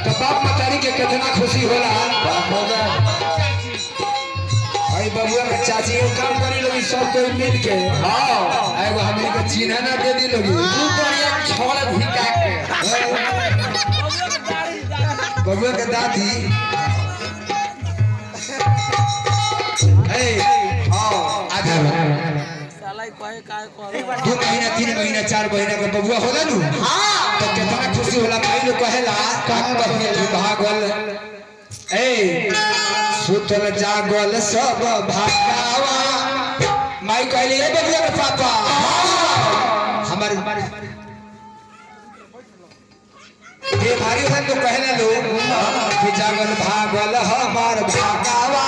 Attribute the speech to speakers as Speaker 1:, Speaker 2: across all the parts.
Speaker 1: कितना खुशी होला बबुआ के चाची के काम करी लोगी सब कोई मिल के हां एगो हमनी के चिन्ह ना दे दी लोगी दू बढ़िया छोड़ भिका के बबुआ के दादी ए हां आधा साला कहे काय करे 2 महीना 3 महीना 4 महीना के बबुआ होला नु हां तो कितना खुशी होला भाई लोग कहेला काम बढ़िया भागल ए सुतल जागल सब भागावा माई कहली ए बबुआ के पापा हमार ये भारी है तो कहना लो कि जागल भागल हमार भागावा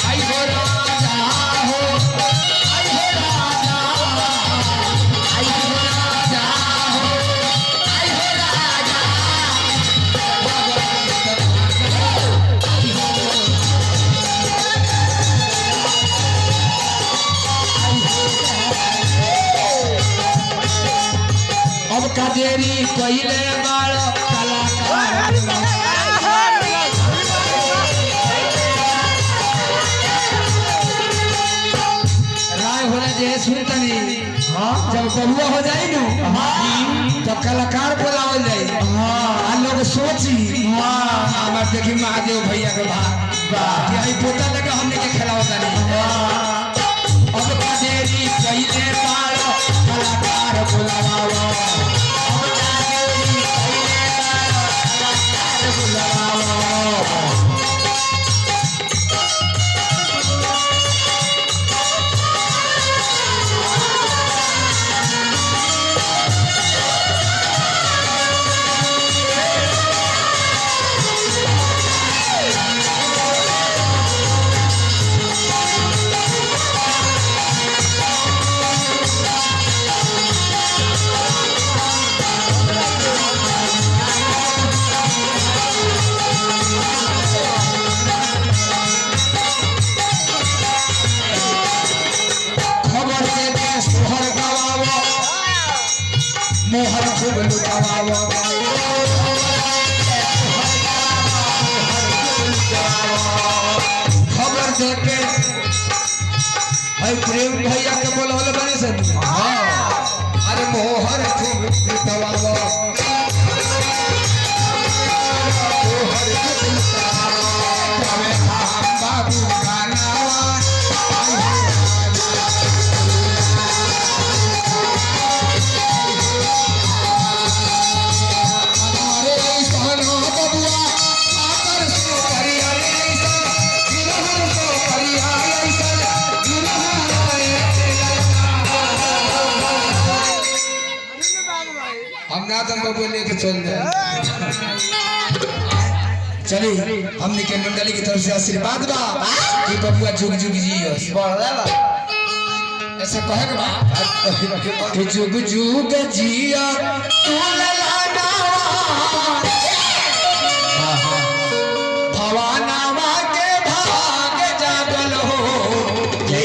Speaker 1: आई हो काजेरी कइले बाल कलाकार राय होला जे सुनतनी हां जब बबुआ हो जाई नु हां तो कलाकार बुलावल जाई हां आ लोग सोची हां हमर देखी महादेव भैया के वाह कि आई पोता लगे हमने के खिलावता नहीं हां अब काजेरी कइले बाल कलाकार बुलावा मोहर खूब लुटावा खबर देके भाई प्रेम भैया के बोलवले बने से हां अरे मोहर खूब लुटावा मोहर खूब लुटावा हम बाबू गानावा हम ना तो बबुआ लेके चल जाए चलिए हमने के मंडली की तरफ से आशीर्वाद बा कि बबुआ जुग जुग जियो ऐसे कहे के बा कि जुग जुग जिया तू ललाना